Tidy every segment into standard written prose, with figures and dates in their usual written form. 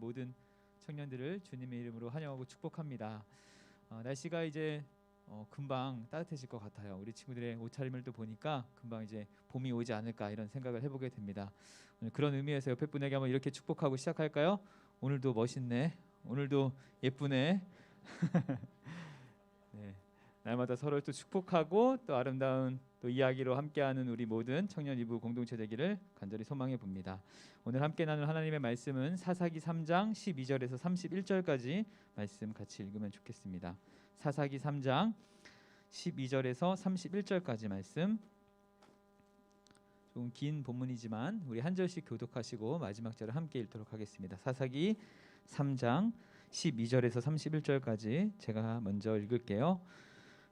모든 청년들을 주님의 이름으로 환영하고 축복합니다. 날씨가 이제 금방 따뜻해질 것 같아요. 우리 친구들의 옷차림을 또 보니까 금방 이제 봄이 오지 않을까 이런 생각을 해보게 됩니다. 오늘 그런 의미에서 옆에 분에게 한번 이렇게 축복하고 시작할까요? 오늘도 멋있네. 오늘도 예쁘네. 네, 날마다 서로를 또 축복하고 또 아름다운 또 이야기로 함께하는 우리 모든 청년 이부 공동체 되기를 간절히 소망해 봅니다. 오늘 함께 나눌 하나님의 말씀은 사사기 3장 12절에서 31절까지 말씀 같이 읽으면 좋겠습니다. 사사기 3장 12절에서 31절까지 말씀, 좀 긴 본문이지만 우리 한 절씩 교독하시고 마지막 절을 함께 읽도록 하겠습니다. 사사기 3장 12절에서 31절까지 제가 먼저 읽을게요.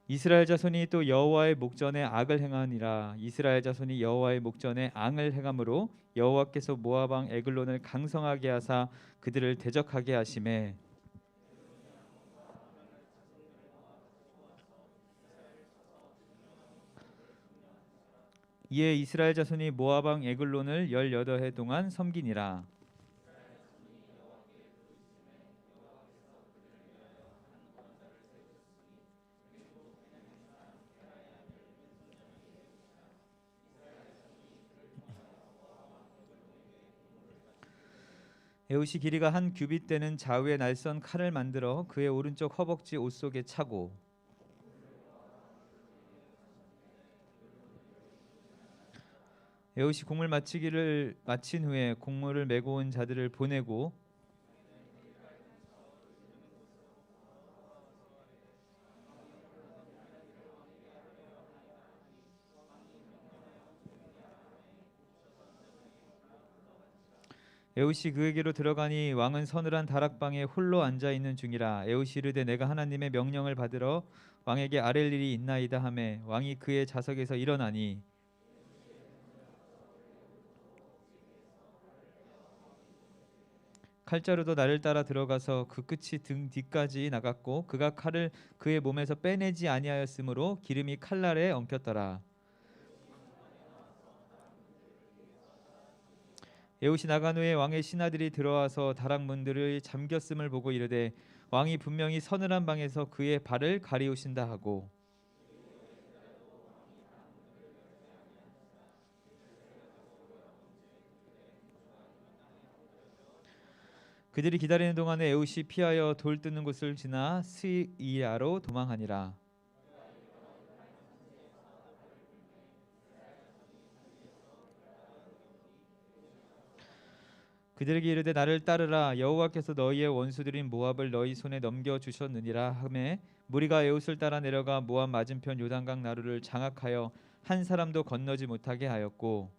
이스라엘 자손이 또 여호와의 목전에 악을 행하니라. 이스라엘 자손이 여호와의 목전에 악을 행함으로 여호와께서 모압 왕 에글론을 강성하게 하사 그들을 대적하게 하시매 이에 이스라엘 자손이 모압 왕 에글론을 18해 동안 섬기니라. 에웃이 길이가 한 규빗 되는 좌우의 날선 칼을 만들어 그의 오른쪽 허벅지 옷 속에 차고 에웃이 곡물 마친 후에 곡물을 메고 온 자들을 보내고 에웃이 그에게로 들어가니 왕은 서늘한 다락방에 홀로 앉아 있는 중이라. 에웃이 이르되 내가 하나님의 명령을 받으러 왕에게 아랠 일이 있나이다 하매 왕이 그의 자석에서 일어나니 칼자루도 나를 따라 들어가서 그 끝이 등 뒤까지 나갔고 그가 칼을 그의 몸에서 빼내지 아니하였으므로 기름이 칼날에 엉켰더라. 에웃이 나간 후에 왕의 신하들이 들어와서 다락문들을 잠겼음을 보고 이르되 왕이 분명히 서늘한 방에서 그의 발을 가리우신다 하고 그들이 기다리는 동안에 에웃이 피하여 돌 뜨는 곳을 지나 스이야로 도망하니라. 그들에게 이르되 나를 따르라. 여호와께서 너희의 원수들인 모압을 너희 손에 넘겨 주셨느니라 하매 무리가 에웃을 따라 내려가 모압 맞은편 요단강 나루를 장악하여 한 사람도 건너지 못하게 하였고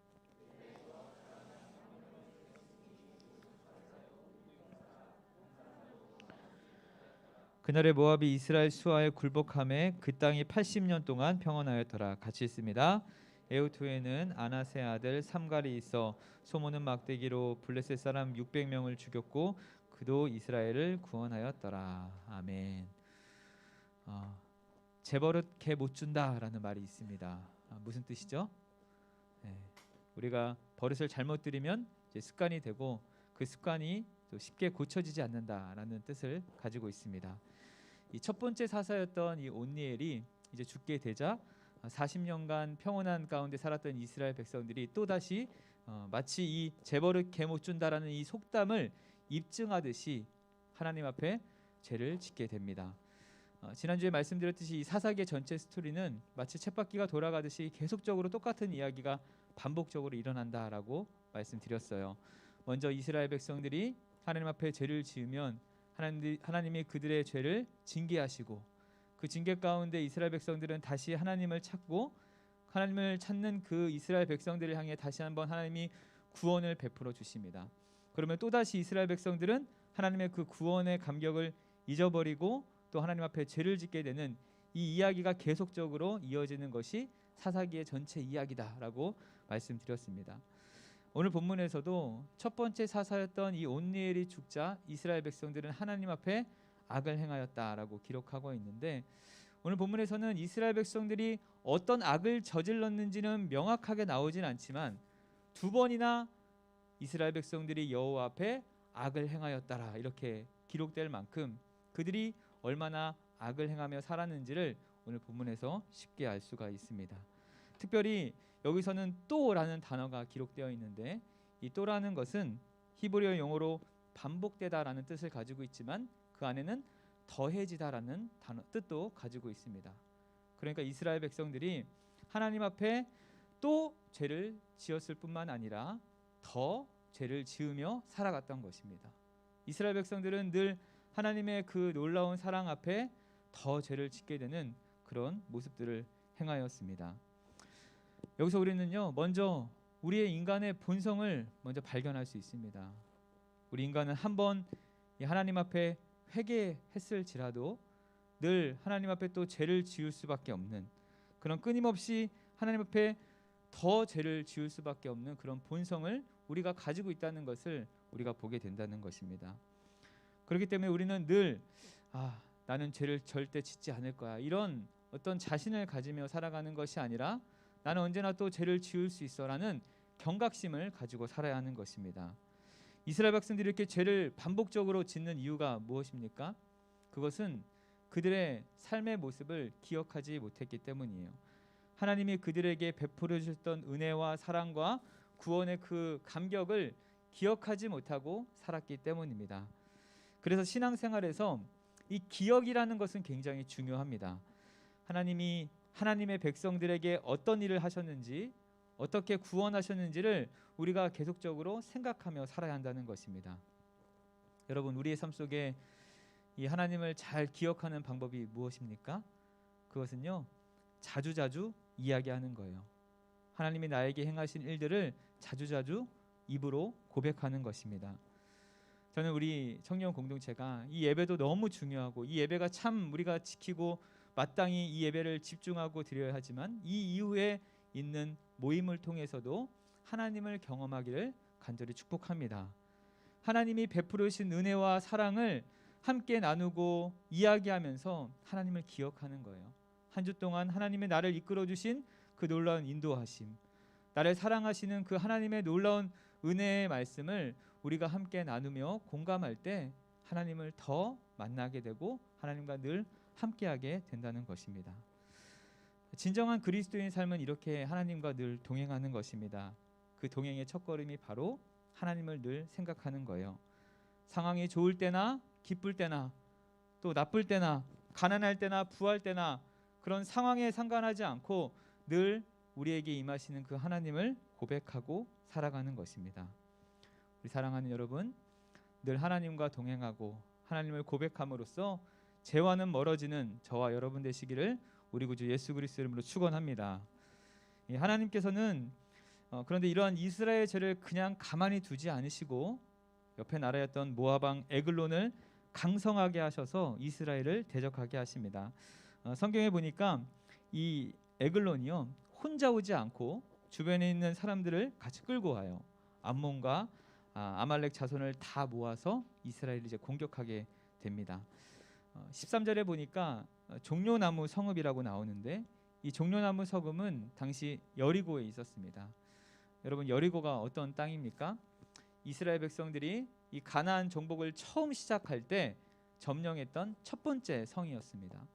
그날에 모압이 이스라엘 수하에 굴복함에 그 땅이 80년 동안 평안하였더라. 같이 있습니다. 에웃 후에는 아나세 아들 삼갈이 있어 소모는 막대기로 블레셋 사람 600명을 죽였고 그도 이스라엘을 구원하였더라. 아멘. 재버릇 개 못 준다라는 말이 있습니다. 무슨 뜻이죠? 네, 우리가 버릇을 잘못 들이면 이제 습관이 되고 그 습관이 또 쉽게 고쳐지지 않는다라는 뜻을 가지고 있습니다. 이 첫 번째 사사였던 이 온니엘이 이제 죽게 되자 40년간 평온한 가운데 살았던 이스라엘 백성들이 또 다시 마치 이 재벌을 개 못 준다라는 이 속담을 입증하듯이 하나님 앞에 죄를 짓게 됩니다. 지난주에 말씀드렸듯이 이 사사기의 전체 스토리는 마치 쳇바퀴가 돌아가듯이 계속적으로 똑같은 이야기가 반복적으로 일어난다라고 말씀드렸어요. 먼저 이스라엘 백성들이 하나님 앞에 죄를 지으면 하나님이 그들의 죄를 징계하시고 그 징계 가운데 이스라엘 백성들은 다시 하나님을 찾고 하나님을 찾는 그 이스라엘 백성들을 향해 다시 한번 하나님이 구원을 베풀어 주십니다. 그러면 또다시 이스라엘 백성들은 하나님의 그 구원의 감격을 잊어버리고 또 하나님 앞에 죄를 짓게 되는 이 이야기가 계속적으로 이어지는 것이 사사기의 전체 이야기다라고 말씀드렸습니다. 오늘 본문에서도 첫 번째 사사였던 이 온니엘이 죽자 이스라엘 백성들은 하나님 앞에 악을 행하였다라고 기록하고 있는데 오늘 본문에서는 이스라엘 백성들이 어떤 악을 저질렀는지는 명확하게 나오진 않지만 두 번이나 이스라엘 백성들이 여호와 앞에 악을 행하였더라 이렇게 기록될 만큼 그들이 얼마나 악을 행하며 살았는지를 오늘 본문에서 쉽게 알 수가 있습니다. 특별히 여기서는 또라는 단어가 기록되어 있는데 이 또라는 것은 히브리어 용어로 반복되다라는 뜻을 가지고 있지만 그 안에는 더해지다라는 뜻도 가지고 있습니다. 그러니까 이스라엘 백성들이 하나님 앞에 또 죄를 지었을 뿐만 아니라 더 죄를 지으며 살아갔던 것입니다. 이스라엘 백성들은 늘 하나님의 그 놀라운 사랑 앞에 더 죄를 짓게 되는 그런 모습들을 행하였습니다. 여기서 우리는요, 먼저 우리의 인간의 본성을 먼저 발견할 수 있습니다. 우리 인간은 한번 하나님 앞에 회개했을지라도 늘 하나님 앞에 또 죄를 지을 수밖에 없는, 그런 끊임없이 하나님 앞에 더 죄를 지을 수밖에 없는 그런 본성을 우리가 가지고 있다는 것을 우리가 보게 된다는 것입니다. 그렇기 때문에 우리는 늘 나는 죄를 절대 짓지 않을 거야, 이런 어떤 자신을 가지며 살아가는 것이 아니라 나는 언제나 또 죄를 지을 수 있어라는 경각심을 가지고 살아야 하는 것입니다. 이스라엘 백성들이 이렇게 죄를 반복적으로 짓는 이유가 무엇입니까? 그것은 그들의 삶의 모습을 기억하지 못했기 때문이에요. 하나님이 그들에게 베풀어 주셨던 은혜와 사랑과 구원의 그 감격을 기억하지 못하고 살았기 때문입니다. 그래서 신앙생활에서 이 기억이라는 것은 굉장히 중요합니다. 하나님이 하나님의 백성들에게 어떤 일을 하셨는지, 어떻게 구원하셨는지를 우리가 계속적으로 생각하며 살아야 한다는 것입니다. 여러분, 우리의 삶 속에 이 하나님을 잘 기억하는 방법이 무엇입니까? 그것은요, 자주자주 이야기하는 거예요. 하나님이 나에게 행하신 일들을 자주자주 입으로 고백하는 것입니다. 저는 우리 청년 공동체가 이 예배도 너무 중요하고, 이 예배가 참 우리가 지키고 마땅히 이 예배를 집중하고 드려야 하지만, 이 이후에 있는 모임을 통해서도 하나님을 경험하기를 간절히 축복합니다. 하나님이 베푸르신 은혜와 사랑을 함께 나누고 이야기하면서 하나님을 기억하는 거예요. 한 주 동안 하나님의 나를 이끌어 주신 그 놀라운 인도하심, 나를 사랑하시는 그 하나님의 놀라운 은혜의 말씀을 우리가 함께 나누며 공감할 때 하나님을 더 만나게 되고 하나님과 늘 함께하게 된다는 것입니다. 진정한 그리스도인 삶은 이렇게 하나님과 늘 동행하는 것입니다. 그 동행의 첫걸음이 바로 하나님을 늘 생각하는 거예요. 상황이 좋을 때나 기쁠 때나 또 나쁠 때나 가난할 때나 부할 때나 그런 상황에 상관하지 않고 늘 우리에게 임하시는 그 하나님을 고백하고 살아가는 것입니다. 우리 사랑하는 여러분, 늘 하나님과 동행하고 하나님을 고백함으로써 죄와는 멀어지는 저와 여러분 되시기를 우리 구주 예수 그리스도 이름으로 축원합니다. 하나님께서는 그런데 이러한 이스라엘 죄를 그냥 가만히 두지 않으시고 옆에 나라였던 모압 왕 에글론을 강성하게 하셔서 이스라엘을 대적하게 하십니다. 성경에 보니까 이 에글론이요, 혼자 오지 않고 주변에 있는 사람들을 같이 끌고 와요. 암몬과 아말렉 자손을 다 모아서 이스라엘을 이제 공격하게 됩니다. 13절에 보니까 종려나무 성읍이라고 나오는데, 이 종려나무 성읍은 당시 여리고에 있었습니다. 여러분, 여리고가 어떤 땅입니까? 이스라엘 백성들이 이 가나안 정복을 처음 시작할 때 점령했던 첫 번째 성이었습니다.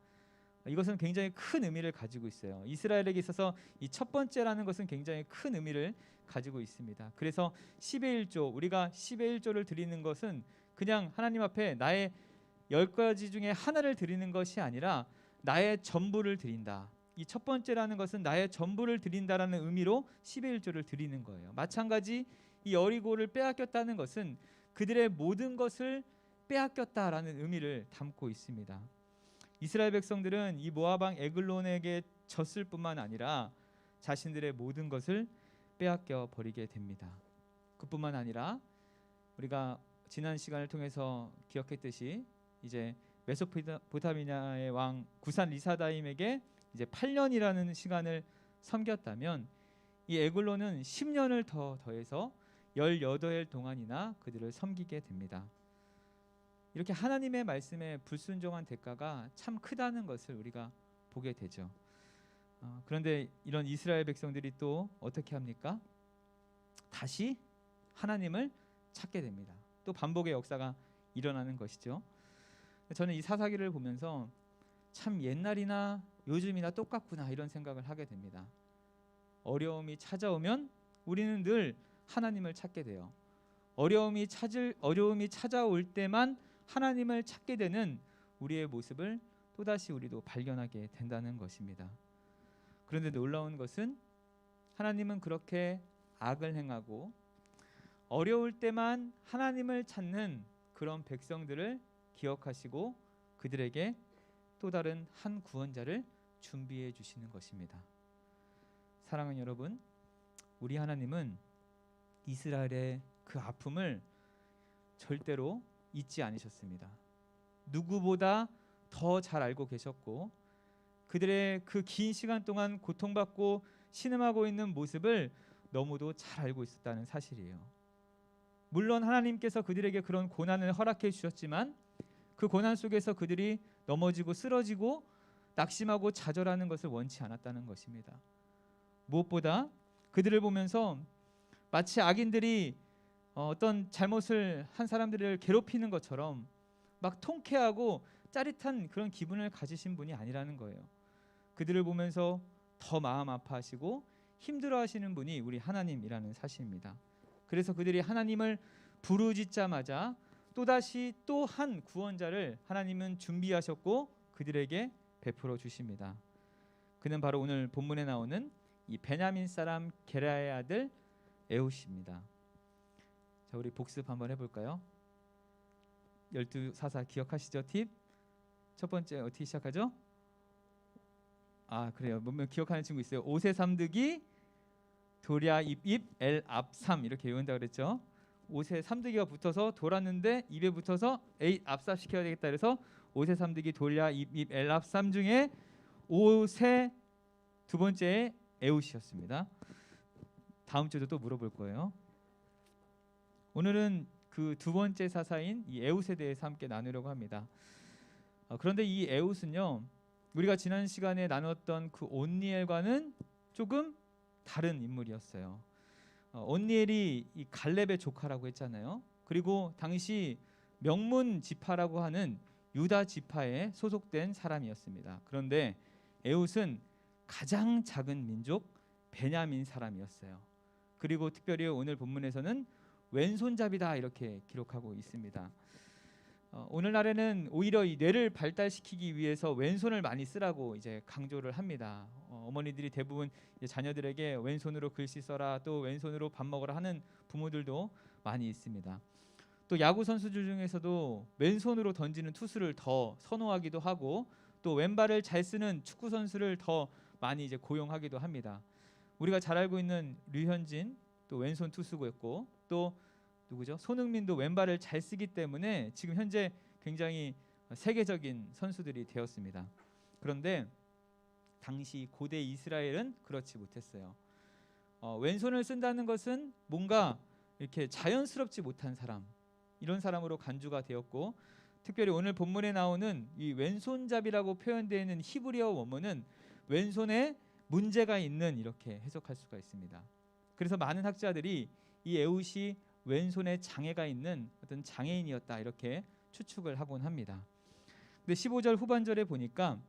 이것은 굉장히 큰 의미를 가지고 있어요. 이스라엘에게 있어서 이 첫 번째라는 것은 굉장히 큰 의미를 가지고 있습니다. 그래서 10의 1조, 우리가 10의 1조를 드리는 것은 그냥 하나님 앞에 나의 10가지 중에 하나를 드리는 것이 아니라 나의 전부를 드린다. 이 첫 번째라는 것은 나의 전부를 드린다라는 의미로 10의 1조를 드리는 거예요. 마찬가지 이 여리고를 빼앗겼다는 것은 그들의 모든 것을 빼앗겼다라는 의미를 담고 있습니다. 이스라엘 백성들은 이 모압 왕 에글론에게 졌을 뿐만 아니라 자신들의 모든 것을 빼앗겨 버리게 됩니다. 그뿐만 아니라 우리가 지난 시간을 통해서 기억했듯이 이제 메소포타미아의 왕 구산 리사다임에게 이제 8년이라는 시간을 섬겼다면, 이 에글론은 10년을 더해서 18일 동안이나 그들을 섬기게 됩니다. 이렇게 하나님의 말씀에 불순종한 대가가 참 크다는 것을 우리가 보게 되죠. 그런데 이런 이스라엘 백성들이 또 어떻게 합니까? 다시 하나님을 찾게 됩니다. 또 반복의 역사가 일어나는 것이죠. 저는 이 사사기를 보면서 참 옛날이나 요즘이나 똑같구나 이런 생각을 하게 됩니다. 어려움이 찾아오면 우리는 늘 하나님을 찾게 돼요. 어려움이 찾아올 때만 하나님을 찾게 되는 우리의 모습을 또다시 우리도 발견하게 된다는 것입니다. 그런데 놀라운 것은 하나님은 그렇게 악을 행하고 어려울 때만 하나님을 찾는 그런 백성들을 기억하시고 그들에게 또 다른 한 구원자를 준비해 주시는 것입니다. 사랑하는 여러분, 우리 하나님은 이스라엘의 그 아픔을 절대로 잊지 않으셨습니다. 누구보다 더 잘 알고 계셨고 그들의 그 긴 시간 동안 고통받고 신음하고 있는 모습을 너무도 잘 알고 있었다는 사실이에요. 물론 하나님께서 그들에게 그런 고난을 허락해 주셨지만 그 고난 속에서 그들이 넘어지고 쓰러지고 낙심하고 좌절하는 것을 원치 않았다는 것입니다. 무엇보다 그들을 보면서 마치 악인들이 어떤 잘못을 한 사람들을 괴롭히는 것처럼 막 통쾌하고 짜릿한 그런 기분을 가지신 분이 아니라는 거예요. 그들을 보면서 더 마음 아파하시고 힘들어하시는 분이 우리 하나님이라는 사실입니다. 그래서 그들이 하나님을 부르짖자마자 또다시 또 한 구원자를 하나님은 준비하셨고 그들에게 베풀어 주십니다. 그는 바로 오늘 본문에 나오는 이 베냐민 사람 게라의 아들 에훗입니다. 자, 우리 복습 한번 해볼까요? 12사사 기억하시죠? 팁 첫 번째 어떻게 시작하죠? 그래요. 몇 명 기억하는 친구 있어요? 5세 삼득이 도랴 입입 엘 압삼 이렇게 외운다 그랬죠. 5세 삼득이가 붙어서 돌았는데 입에 붙어서 에잇 압삽 시켜야 되겠다 그래서 5세 삼득이 도랴 입입 엘 압삼 중에 5세 두 번째 에훗이었습니다. 다음 주도 또 물어볼 거예요. 오늘은 그 두 번째 사사인 이 에훗에 대해서 함께 나누려고 합니다. 그런데 이 에훗은요, 우리가 지난 시간에 나눴던 그 온니엘과는 조금 다른 인물이었어요. 온니엘이 이 갈렙의 조카라고 했잖아요. 그리고 당시 명문 지파라고 하는 유다 지파에 소속된 사람이었습니다. 그런데 에훗은 가장 작은 민족 베냐민 사람이었어요. 그리고 특별히 오늘 본문에서는 왼손잡이다 이렇게 기록하고 있습니다. 오늘날에는 오히려 이 뇌를 발달시키기 위해서 왼손을 많이 쓰라고 이제 강조를 합니다. 어머니들이 대부분 이제 자녀들에게 왼손으로 글씨 써라, 또 왼손으로 밥 먹으라 하는 부모들도 많이 있습니다. 또 야구 선수들 중에서도 왼손으로 던지는 투수를 더 선호하기도 하고 또 왼발을 잘 쓰는 축구 선수를 더 많이 이제 고용하기도 합니다. 우리가 잘 알고 있는 류현진 또 왼손 투수였고 또 누구죠? 손흥민도 왼발을 잘 쓰기 때문에 지금 현재 굉장히 세계적인 선수들이 되었습니다. 그런데 당시 고대 이스라엘은 그렇지 못했어요. 왼손을 쓴다는 것은 뭔가 이렇게 자연스럽지 못한 사람, 이런 사람으로 간주가 되었고 특별히 오늘 본문에 나오는 이 왼손잡이라고 표현되어 있는 히브리어 원문은 왼손에 문제가 있는 이렇게 해석할 수가 있습니다. 그래서 많은 학자들이 이 에훗이 왼손에 장애가 있는 어떤 장애인이었다 이렇게 추측을 하곤 합니다. 근데 15절 후반절에 보니까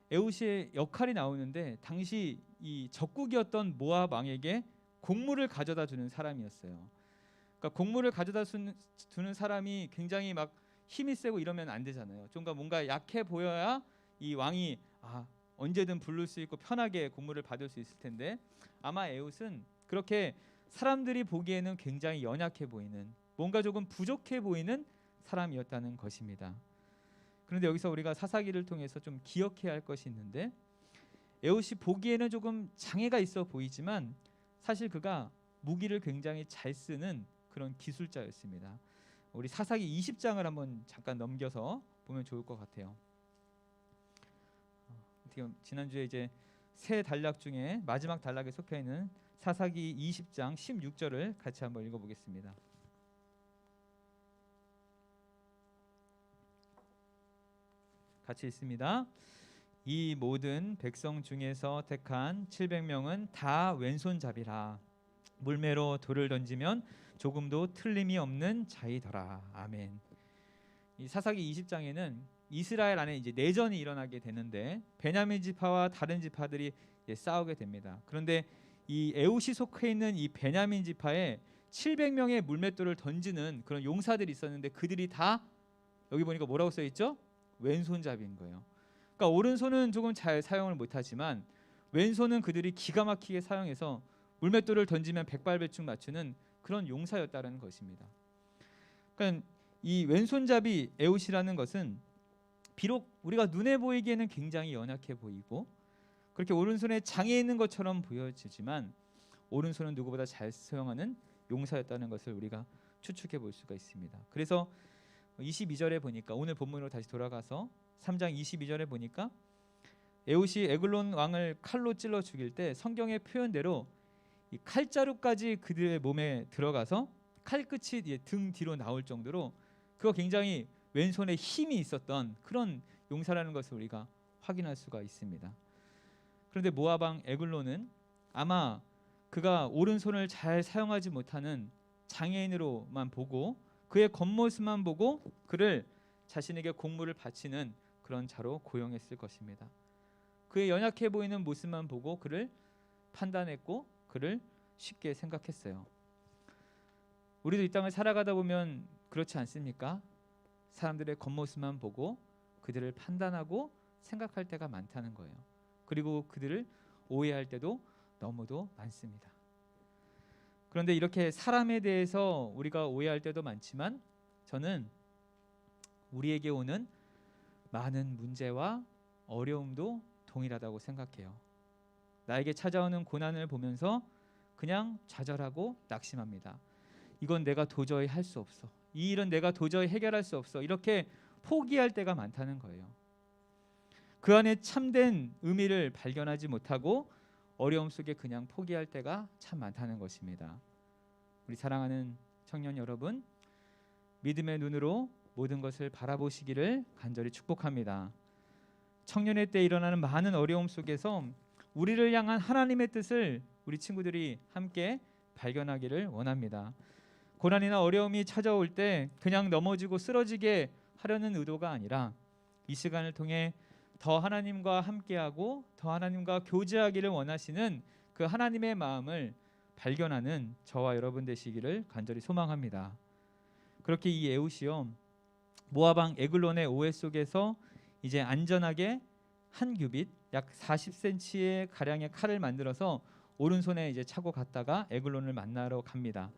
에훗의 역할이 나오는데 당시 이 적국이었던 모압 왕에게 곡물을 가져다 주는 사람이었어요. 그러니까 곡물을 가져다 주는 사람이 굉장히 막 힘이 세고 이러면 안 되잖아요. 좀 뭔가 약해 보여야 이 왕이 언제든 부를 수 있고 편하게 곡물을 받을 수 있을 텐데 아마 에훗은 그렇게 사람들이 보기에는 굉장히 연약해 보이는, 뭔가 조금 부족해 보이는 사람이었다는 것입니다. 그런데 여기서 우리가 사사기를 통해서 좀 기억해야 할 것이 있는데 에훗이 보기에는 조금 장애가 있어 보이지만 사실 그가 무기를 굉장히 잘 쓰는 그런 기술자였습니다. 우리 사사기 20장을 한번 잠깐 넘겨서 보면 좋을 것 같아요. 지난주에 이제 세 단락 중에 마지막 단락에 속해 있는 사사기 20장 16절을 같이 한번 읽어보겠습니다. 같이 읽습니다. 이 모든 백성 중에서 택한 700명은 다 왼손잡이라. 물매로 돌을 던지면 조금도 틀림이 없는 자이더라. 아멘. 이 사사기 20장에는 이스라엘 안에 이제 내전이 일어나게 되는데 베냐민 지파와 다른 지파들이 이제 싸우게 됩니다. 그런데 이 에웃이 속해 있는 이 베냐민 지파에 700명의 물맷돌을 던지는 그런 용사들이 있었는데 그들이 다 여기 보니까 뭐라고 써 있죠? 왼손잡이인 거예요. 그러니까 오른손은 조금 잘 사용을 못하지만 왼손은 그들이 기가 막히게 사용해서 물맷돌을 던지면 백발백중 맞추는 그런 용사였다는 것입니다. 그러니까 이 왼손잡이 에웃이라는 것은 비록 우리가 눈에 보이기에는 굉장히 연약해 보이고 그렇게 오른손에 장애 있는 것처럼 보여지지만 오른손은 누구보다 잘 사용하는 용사였다는 것을 우리가 추측해 볼 수가 있습니다. 그래서 22절에 보니까 오늘 본문으로 다시 돌아가서 3장 22절에 보니까 에웃이 에글론 왕을 칼로 찔러 죽일 때 성경의 표현대로 이 칼자루까지 그들의 몸에 들어가서 칼끝이 등 뒤로 나올 정도로 그거 굉장히 왼손에 힘이 있었던 그런 용사라는 것을 우리가 확인할 수가 있습니다. 그런데 모압 왕 에글론은 아마 그가 오른손을 잘 사용하지 못하는 장애인으로만 보고 그의 겉모습만 보고 그를 자신에게 공물을 바치는 그런 자로 고용했을 것입니다. 그의 연약해 보이는 모습만 보고 그를 판단했고 그를 쉽게 생각했어요. 우리도 이 땅을 살아가다 보면 그렇지 않습니까? 사람들의 겉모습만 보고 그들을 판단하고 생각할 때가 많다는 거예요. 그리고 그들을 오해할 때도 너무도 많습니다. 그런데 이렇게 사람에 대해서 우리가 오해할 때도 많지만 저는 우리에게 오는 많은 문제와 어려움도 동일하다고 생각해요. 나에게 찾아오는 고난을 보면서 그냥 좌절하고 낙심합니다. 이건 내가 도저히 할 수 없어. 이 일은 내가 도저히 해결할 수 없어. 이렇게 포기할 때가 많다는 거예요. 그 안에 참된 의미를 발견하지 못하고 어려움 속에 그냥 포기할 때가 참 많다는 것입니다. 우리 사랑하는 청년 여러분, 믿음의 눈으로 모든 것을 바라보시기를 간절히 축복합니다. 청년의 때 일어나는 많은 어려움 속에서 우리를 향한 하나님의 뜻을 우리 친구들이 함께 발견하기를 원합니다. 고난이나 어려움이 찾아올 때 그냥 넘어지고 쓰러지게 하려는 의도가 아니라 이 시간을 통해 더 하나님과 함께하고 더 하나님과 교제하기를 원하시는 그 하나님의 마음을 발견하는 저와 여러분 되시기를 간절히 소망합니다. 그렇게 이 에웃이요 모압 왕 에글론의 오해 속에서 이제 안전하게 한 규빗 약 40cm의 가량의 칼을 만들어서 오른손에 이제 차고 갔다가 에글론을 만나러 갑니다.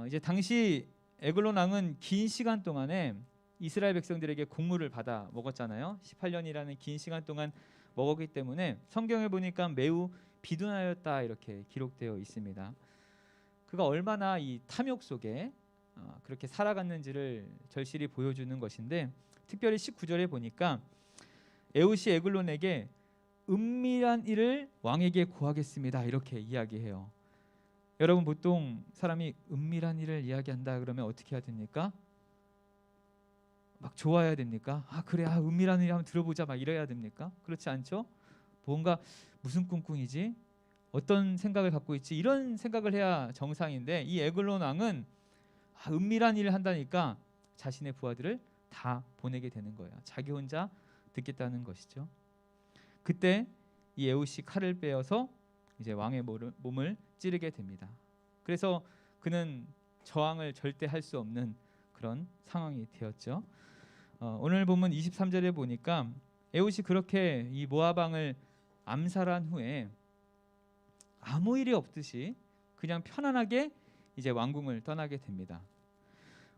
이제 당시 에글론 왕은 긴 시간 동안에 이스라엘 백성들에게 곡물을 받아 먹었잖아요. 18년이라는 긴 시간 동안 먹었기 때문에 성경에 보니까 매우 비둔하였다 이렇게 기록되어 있습니다. 그가 얼마나 이 탐욕 속에 그렇게 살아갔는지를 절실히 보여주는 것인데 특별히 19절에 보니까 에웃이 에글론에게 은밀한 일을 왕에게 고하겠습니다 이렇게 이야기해요. 여러분 보통 사람이 은밀한 일을 이야기한다 그러면 어떻게 해야 됩니까? 막 좋아해야 됩니까? 그래 은밀한 일 한번 들어보자 막 이래야 됩니까? 그렇지 않죠? 뭔가 무슨 꿍꿍이지? 어떤 생각을 갖고 있지? 이런 생각을 해야 정상인데 이 에글론 왕은 은밀한 일을 한다니까 자신의 부하들을 다 보내게 되는 거예요. 자기 혼자 듣겠다는 것이죠. 그때 이 에웃이 칼을 빼어서 이제 왕의 몸을 찌르게 됩니다. 그래서 그는 저항을 절대 할 수 없는 그런 상황이 되었죠. 오늘 본문 23절에 보니까 에웃이 그렇게 이 모압 왕을 암살한 후에 아무 일이 없듯이 그냥 편안하게 이제 왕궁을 떠나게 됩니다.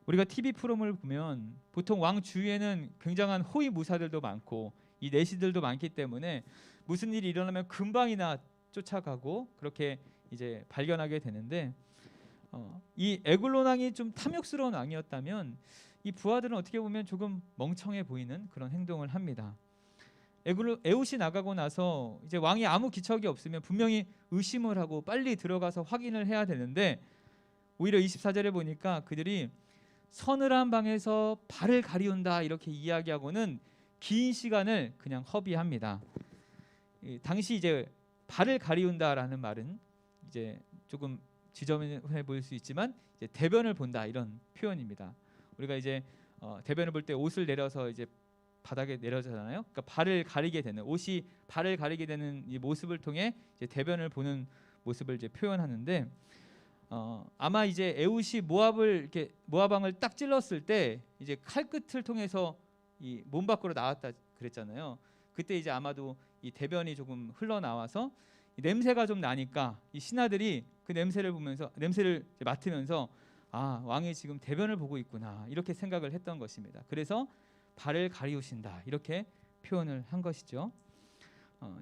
우리가 TV 프로그램을 보면 보통 왕 주위에는 굉장한 호위 무사들도 많고 이 내시들도 많기 때문에 무슨 일이 일어나면 금방이나 쫓아가고 그렇게 이제 발견하게 되는데 이 에글론 왕이 좀 탐욕스러운 왕이었다면 이 부하들은 어떻게 보면 조금 멍청해 보이는 그런 행동을 합니다. 에웃이 나가고 나서 이제 왕이 아무 기척이 없으면 분명히 의심을 하고 빨리 들어가서 확인을 해야 되는데 오히려 24절에 보니까 그들이 서늘한 방에서 발을 가리운다 이렇게 이야기하고는 긴 시간을 그냥 허비합니다. 당시 이제 발을 가리운다라는 말은 이제 조금 지저분해 보일 수 있지만 이제 대변을 본다 이런 표현입니다. 우리가 이제 대변을 볼 때 옷을 내려서 이제 바닥에 내려잖아요. 그러니까 발을 가리게 되는 옷이 발을 가리게 되는 이 모습을 통해 이제 대변을 보는 모습을 이제 표현하는데 아마 이제 에훗이 모압 왕을 딱 찔렀을 때 이제 칼끝을 통해서 이 몸 밖으로 나왔다 그랬잖아요. 그때 이제 아마도 이 대변이 조금 흘러나와서 이 냄새가 좀 나니까 이 신하들이 그 냄새를 맡으면서 아, 왕이 지금 대변을 보고 있구나 이렇게 생각을 했던 것입니다. 그래서 발을 가리우신다 이렇게 표현을 한 것이죠.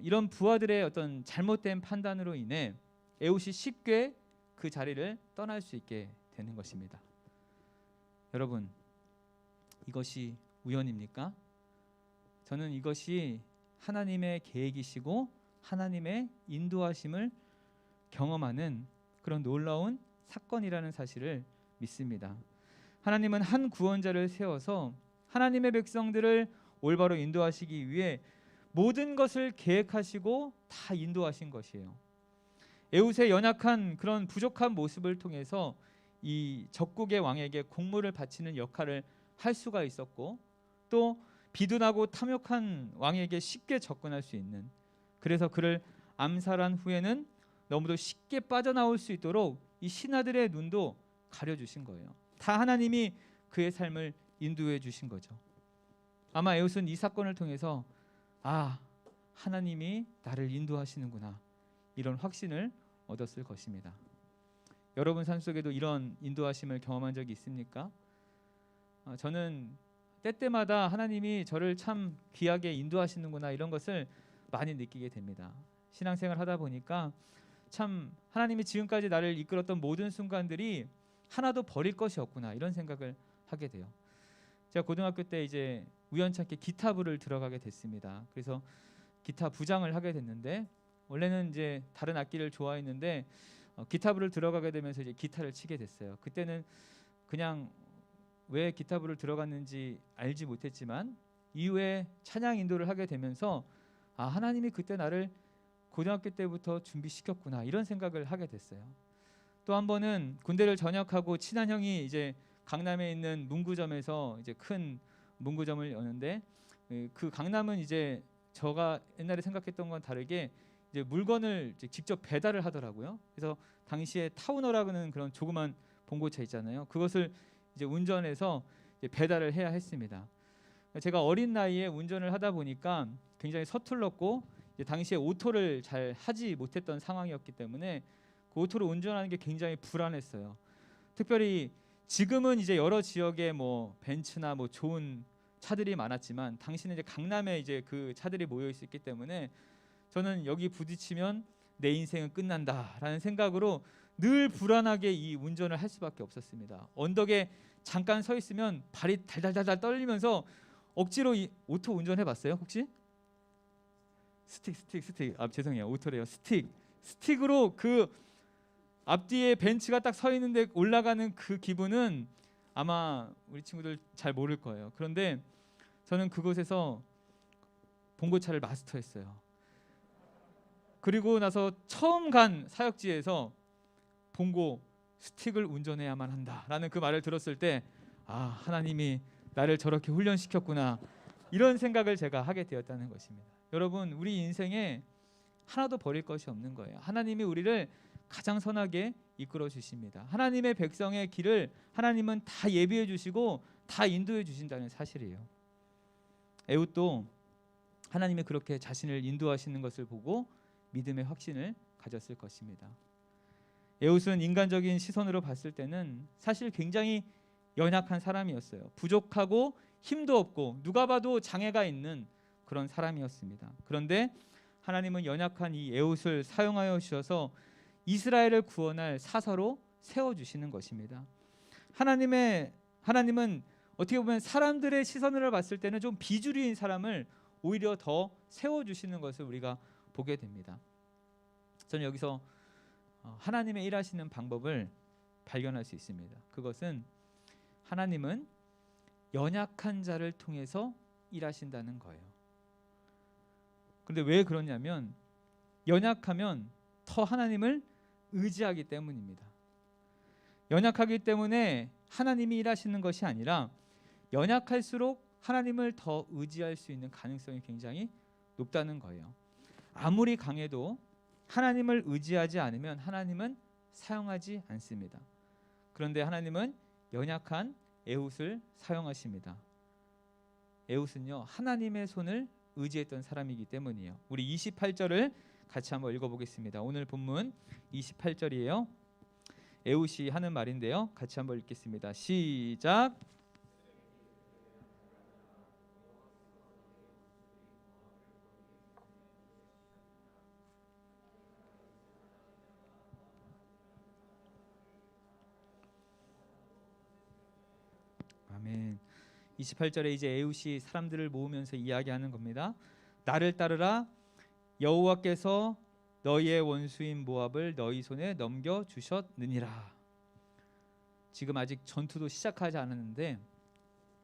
이런 부하들의 어떤 잘못된 판단으로 인해 에훗이 쉽게 그 자리를 떠날 수 있게 되는 것입니다. 여러분, 이것이 우연입니까? 저는 이것이 하나님의 계획이시고 하나님의 인도하심을 경험하는 그런 놀라운 사건이라는 사실을 믿습니다. 하나님은 한 구원자를 세워서 하나님의 백성들을 올바로 인도하시기 위해 모든 것을 계획하시고 다 인도하신 것이에요. 에훗의 연약한 그런 부족한 모습을 통해서 이 적국의 왕에게 공물을 바치는 역할을 할 수가 있었고, 또 비둔하고 탐욕한 왕에게 쉽게 접근할 수 있는, 그래서 그를 암살한 후에는 너무도 쉽게 빠져나올 수 있도록 이 신하들의 눈도 가려주신 거예요. 다 하나님이 그의 삶을 인도해 주신 거죠. 아마 에훗은 이 사건을 통해서 아, 하나님이 나를 인도하시는구나 이런 확신을 얻었을 것입니다. 여러분 삶 속에도 이런 인도하심을 경험한 적이 있습니까? 저는 때때마다 하나님이 저를 참 귀하게 인도하시는구나 이런 것을 많이 느끼게 됩니다. 신앙생활 하다 보니까 참 하나님이 지금까지 나를 이끌었던 모든 순간들이 하나도 버릴 것이 없구나 이런 생각을 하게 돼요. 제가 고등학교 때 이제 우연찮게 기타부를 들어가게 됐습니다. 그래서 기타 부장을 하게 됐는데, 원래는 이제 다른 악기를 좋아했는데 기타부를 들어가게 되면서 이제 기타를 치게 됐어요. 그때는 그냥 왜 기타부를 들어갔는지 알지 못했지만 이후에 찬양 인도를 하게 되면서 아, 하나님이 그때 나를 고등학교 때부터 준비시켰구나 이런 생각을 하게 됐어요. 또 한 번은 군대를 전역하고 친한 형이 이제 강남에 있는 문구점에서 이제 큰 문구점을 여는데, 그 강남은 이제 제가 옛날에 생각했던 건 다르게 이제 물건을 이제 직접 배달을 하더라고요. 그래서 당시에 타우너라는 그런 조그만 봉고차 있잖아요. 그것을 이제 운전해서 이제 배달을 해야 했습니다. 제가 어린 나이에 운전을 하다 보니까 굉장히 서툴렀고 이제 당시에 오토를 잘 하지 못했던 상황이었기 때문에 그 오토를 운전하는 게 굉장히 불안했어요. 특별히 지금은 이제 여러 지역에 뭐 벤츠나 뭐 좋은 차들이 많았지만 당시는 이제 강남에 이제 그 차들이 모여 있었기 때문에 저는 여기 부딪히면 내 인생은 끝난다라는 생각으로 늘 불안하게 이 운전을 할 수밖에 없었습니다. 언덕에 잠깐 서 있으면 발이 달달달달 떨리면서 억지로 이 오토 운전해 봤어요 혹시? 스틱. 아, 죄송해요. 오토래요. 스틱으로 그 앞뒤에 벤츠가 딱 서 있는데 올라가는 그 기분은 아마 우리 친구들 잘 모를 거예요. 그런데 저는 그곳에서 봉고차를 마스터했어요. 그리고 나서 처음 간 사역지에서 봉고 스틱을 운전해야만 한다라는 그 말을 들었을 때 아, 하나님이 나를 저렇게 훈련시켰구나 이런 생각을 제가 하게 되었다는 것입니다. 여러분, 우리 인생에 하나도 버릴 것이 없는 거예요. 하나님이 우리를 가장 선하게 이끌어 주십니다. 하나님의 백성의 길을 하나님은 다 예비해 주시고 다 인도해 주신다는 사실이에요. 에훗도 하나님이 그렇게 자신을 인도하시는 것을 보고 믿음의 확신을 가졌을 것입니다. 에훗은 인간적인 시선으로 봤을 때는 사실 굉장히 연약한 사람이었어요. 부족하고 힘도 없고 누가 봐도 장애가 있는 그런 사람이었습니다. 그런데 하나님은 연약한 이 에훗을 사용하여 주셔서 이스라엘을 구원할 사사로 세워주시는 것입니다. 하나님은 어떻게 보면 사람들의 시선으로 봤을 때는 좀 비주류인 사람을 오히려 더 세워주시는 것을 우리가 보게 됩니다. 저는 여기서 하나님의 일하시는 방법을 발견할 수 있습니다. 그것은 하나님은 연약한 자를 통해서 일하신다는 거예요. 그런데 왜 그러냐면 연약하면 더 하나님을 의지하기 때문입니다. 연약하기 때문에 하나님이 일하시는 것이 아니라 연약할수록 하나님을 더 의지할 수 있는 가능성이 굉장히 높다는 거예요. 아무리 강해도 하나님을 의지하지 않으면 하나님은 사용하지 않습니다. 그런데 하나님은 연약한 에훗을 사용하십니다. 에훗은요, 하나님의 손을 의지했던 사람이기 때문이에요. 우리 28절을 같이 한번 읽어보겠습니다. 오늘 본문 28절이에요. 에훗이 하는 말인데요. 같이 한번 읽겠습니다. 시작. 아멘. 28절에 이제 에훗이 사람들을 모으면서 이야기하는 겁니다. 나를 따르라. 여호와께서 너희의 원수인 모압을 너희 손에 넘겨 주셨느니라. 지금 아직 전투도 시작하지 않았는데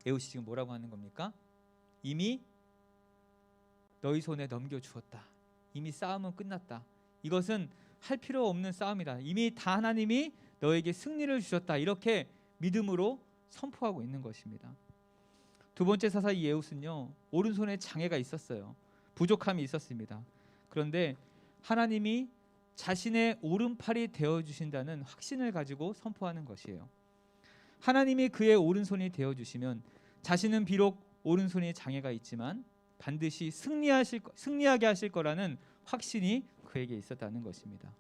에훗이 지금 뭐라고 하는 겁니까? 이미 너희 손에 넘겨 주었다. 이미 싸움은 끝났다. 이것은 할 필요 없는 싸움이다. 이미 다 하나님이 너에게 승리를 주셨다. 이렇게 믿음으로 선포하고 있는 것입니다. 두 번째 사사 이 에훗은요, 오른손에 장애가 있었어요. 부족함이 있었습니다. 그런데 하나님이 자신의 오른팔이 되어주신다는 확신을 가지고 선포하는 것이에요. 하나님이 그의 오른손이 되어주시면 자신은 비록 오른손에 장애가 있지만 반드시 승리하게 하실 거라는 확신이 그에게 있었다는 것입니다.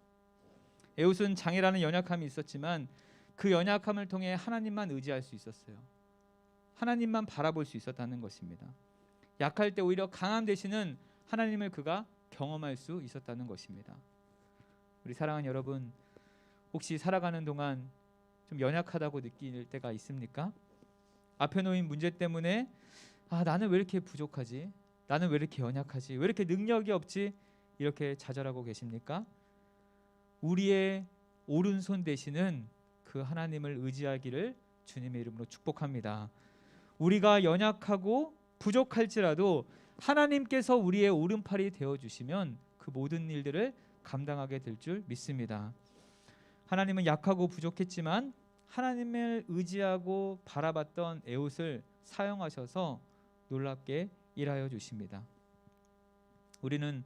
에훗은 장애라는 연약함이 있었지만 그 연약함을 통해 하나님만 의지할 수 있었어요. 하나님만 바라볼 수 있었다는 것입니다. 약할 때 오히려 강함 되시는 하나님을 그가 경험할 수 있었다는 것입니다. 우리 사랑하는 여러분, 혹시 살아가는 동안 좀 연약하다고 느낄 때가 있습니까? 앞에 놓인 문제 때문에 나는 왜 이렇게 부족하지? 나는 왜 이렇게 연약하지? 왜 이렇게 능력이 없지? 이렇게 좌절하고 계십니까? 우리의 오른손 되시는 그 하나님을 의지하기를 주님의 이름으로 축복합니다. 우리가 연약하고 부족할지라도 하나님께서 우리의 오른팔이 되어주시면 그 모든 일들을 감당하게 될 줄 믿습니다. 하나님은 약하고 부족했지만 하나님을 의지하고 바라봤던 에훗을 사용하셔서 놀랍게 일하여 주십니다. 우리는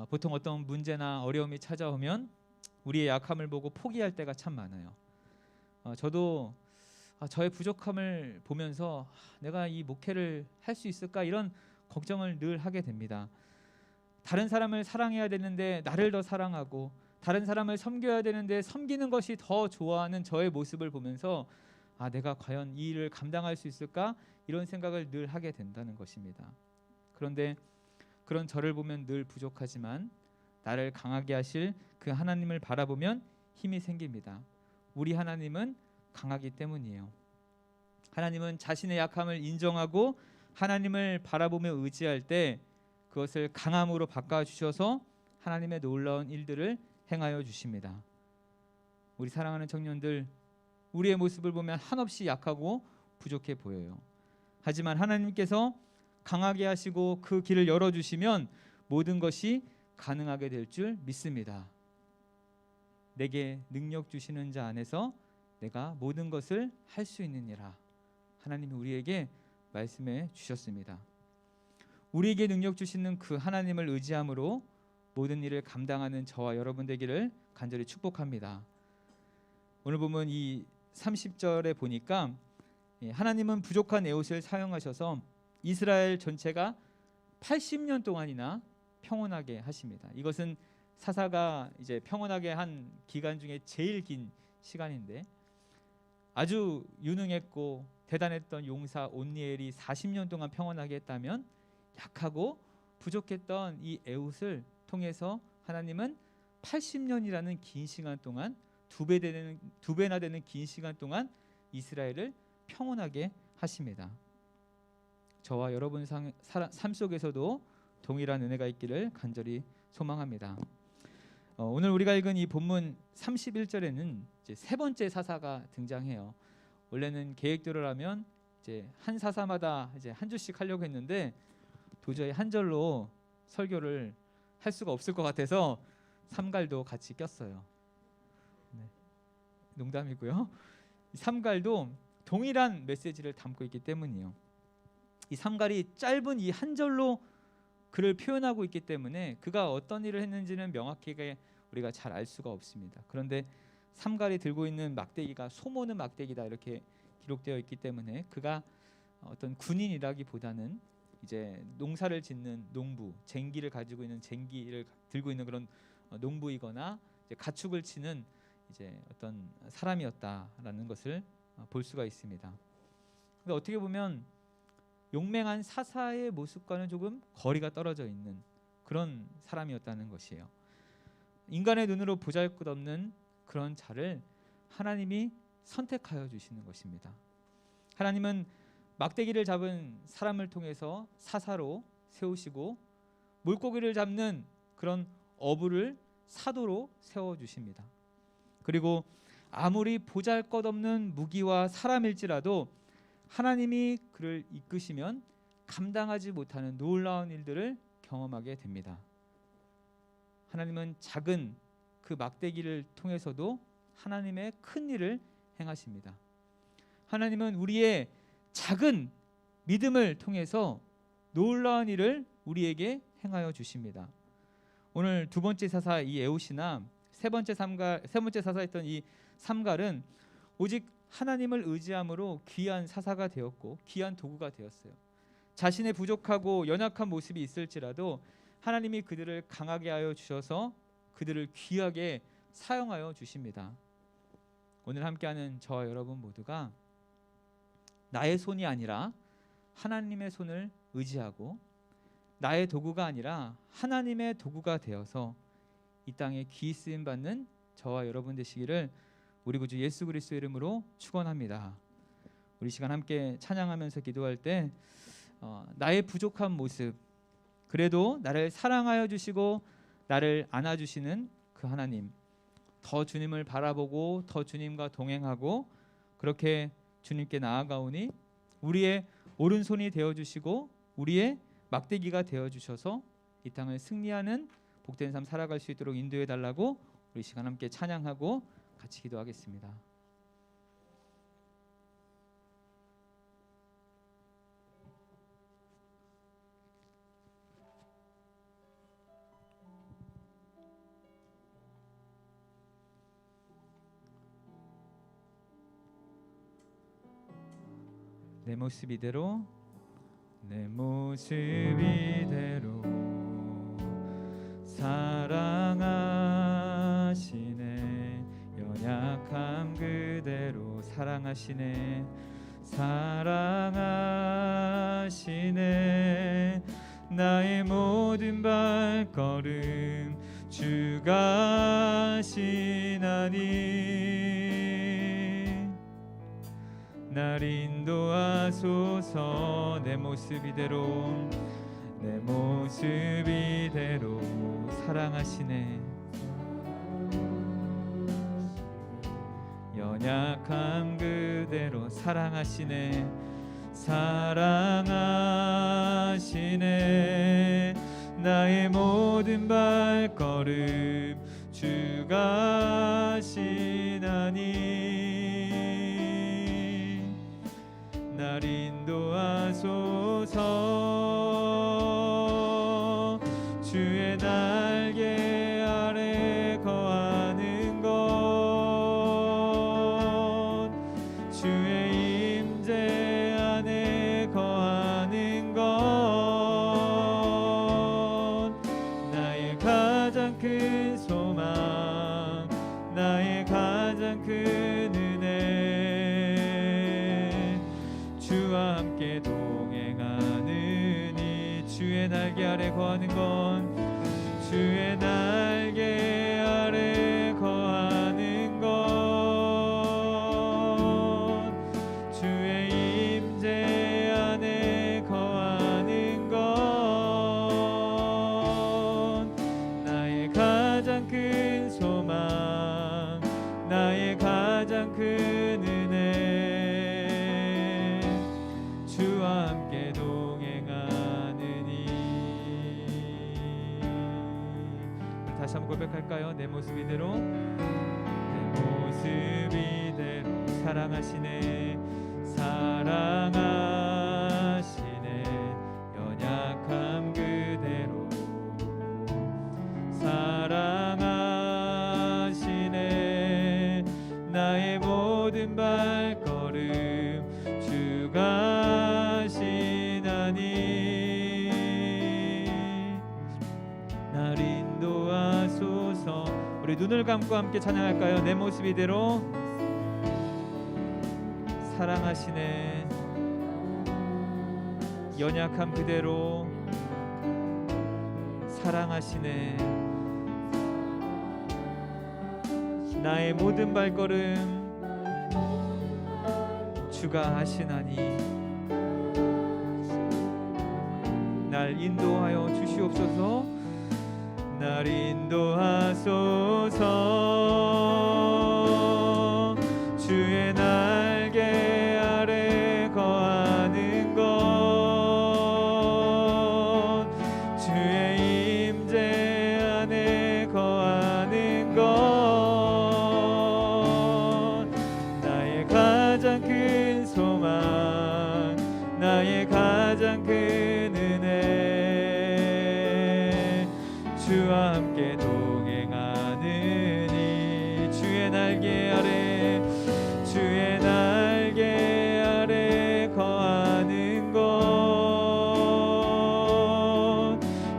보통 어떤 문제나 어려움이 찾아오면 우리의 약함을 보고 포기할 때가 참 많아요. 저도 저의 부족함을 보면서 내가 이 목회를 할 수 있을까 이런 걱정을 늘 하게 됩니다. 다른 사람을 사랑해야 되는데 나를 더 사랑하고 다른 사람을 섬겨야 되는데 섬기는 것이 더 좋아하는 저의 모습을 보면서 내가 과연 이 일을 감당할 수 있을까 이런 생각을 늘 하게 된다는 것입니다. 그런데 그런 저를 보면 늘 부족하지만 나를 강하게 하실 그 하나님을 바라보면 힘이 생깁니다. 우리 하나님은 강하기 때문이에요. 하나님은 자신의 약함을 인정하고 하나님을 바라보며 의지할 때 그것을 강함으로 바꿔주셔서 하나님의 놀라운 일들을 행하여 주십니다. 우리 사랑하는 청년들, 우리의 모습을 보면 한없이 약하고 부족해 보여요. 하지만 하나님께서 강하게 하시고 그 길을 열어주시면 모든 것이 가능하게 될 줄 믿습니다. 내게 능력 주시는 자 안에서 내가 모든 것을 할 수 있느니라. 하나님이 우리에게 말씀해 주셨습니다. 우리에게 능력 주시는 그 하나님을 의지함으로 모든 일을 감당하는 저와 여러분 되기를 간절히 축복합니다. 오늘 보면 이 30절에 보니까 하나님은 부족한 에훗을 사용하셔서 이스라엘 전체가 80년 동안이나 평온하게 하십니다. 이것은 사사가 이제 평온하게 한 기간 중에 제일 긴 시간인데 아주 유능했고 대단했던 용사 온니엘이 40년 동안 평온하게 했다면 약하고 부족했던 이 에훗을 통해서 하나님은 80년이라는 긴 시간 동안 두 배나 되는 긴 시간 동안 이스라엘을 평온하게 하십니다. 저와 여러분 삶 속에서도 동일한 은혜가 있기를 간절히 소망합니다. 오늘 우리가 읽은 이 본문 31절에는 이제 세 번째 사사가 등장해요. 원래는 계획대로라면 이제 한 사사마다 이제 한 주씩 하려고 했는데 도저히 한 절로 설교를 할 수가 없을 것 같아서 삼갈도 같이 꼈어요. 네. 농담이고요. 이 삼갈도 동일한 메시지를 담고 있기 때문이에요. 이 삼갈이 짧은 이 한 절로 그를 표현하고 있기 때문에 그가 어떤 일을 했는지는 명확하게 우리가 잘 알 수가 없습니다. 그런데 삼갈이 들고 있는 막대기가 소모는 막대기다 이렇게 기록되어 있기 때문에 그가 어떤 군인이라기보다는 이제 농사를 짓는 농부, 쟁기를 가지고 있는 쟁기를 들고 있는 그런 농부이거나 이제 가축을 치는 이제 어떤 사람이었다라는 것을 볼 수가 있습니다. 근데 어떻게 보면 용맹한 사사의 모습과는 조금 거리가 떨어져 있는 그런 사람이었다는 것이에요. 인간의 눈으로 보잘것없는 그런 자를 하나님이 선택하여 주시는 것입니다. 하나님은 막대기를 잡은 사람을 통해서 사사로 세우시고 물고기를 잡는 그런 어부를 사도로 세워주십니다. 그리고 아무리 보잘것없는 무기와 사람일지라도 하나님이 그를 이끄시면 감당하지 못하는 놀라운 일들을 경험하게 됩니다. 하나님은 작은 그 막대기를 통해서도 하나님의 큰 일을 행하십니다. 하나님은 우리의 작은 믿음을 통해서 놀라운 일을 우리에게 행하여 주십니다. 오늘 두 번째 사사 이 에웃이나 세 번째 사사였던 이 삼갈은 오직 하나님을 의지함으로 귀한 사사가 되었고 귀한 도구가 되었어요. 자신의 부족하고 연약한 모습이 있을지라도 하나님이 그들을 강하게 하여 주셔서 그들을 귀하게 사용하여 주십니다. 오늘 함께하는 저와 여러분 모두가 나의 손이 아니라 하나님의 손을 의지하고 나의 도구가 아니라 하나님의 도구가 되어서 이 땅에 귀히 쓰임 받는 저와 여러분 되시기를 우리 구주 예수 그리스도의 이름으로 축원합니다. 우리 시간 함께 찬양하면서 기도할 때 나의 부족한 모습, 그래도 나를 사랑하여 주시고 나를 안아주시는 그 하나님, 더 주님을 바라보고 더 주님과 동행하고 그렇게 주님께 나아가오니 우리의 오른손이 되어주시고 우리의 막대기가 되어주셔서 이 땅을 승리하는 복된 삶 살아갈 수 있도록 인도해 달라고 우리 시간 함께 찬양하고 같이 기도하겠습니다. 내 모습 이대로 내 모습 이대로 사랑하시네 연약함 그대로 사랑하시네 사랑하시네 나의 모든 발걸음 주가 하시나니 날 인도하소서 내 모습 이대로 내 모습 이대로 사랑하시네 연약함 그대로 사랑하시네 사랑하시네 나의 모든 발걸음 주가 하시나니 날 인도하소서 주의 날개 아래 거하는 것 주의 임재 안에 거하는 것 나의 가장 큰 소망 나의 가장 큰 은혜 주와 함께 동행하느니 주의 날개 아래 거하는 건 주의 날개 아래 거하는 것 주의 임재 안에 거하는 것 나의 가장 큰 소망 나의 가장 큰 은혜 주와 함께 동행하느니 다시 한번 고백할까요? 내 모습 이대로 내 모습 이대로 사랑하시네. 사랑하시네. 연약함 그대로 사랑하시네. 나의 모든 발걸음 주가 하시나니 날 인도하소서. 우리 눈을 감고 함께 찬양할까요? 내 모습 이대로 사랑하시네. 연약함 그대로 사랑하시네. 나의 모든 발걸음 주가 하시나니 날 인도하여 주시옵소서. 날 인도하소서. 주의 날개 아래 거하는 것, 주의 임재 안에 거하는 것, 나의 가장 큰 소망, 나의 가장 큰 은혜, 주와 함께 동행하느니 주의 날개 아래, 주의 날개 아래 거하는 것,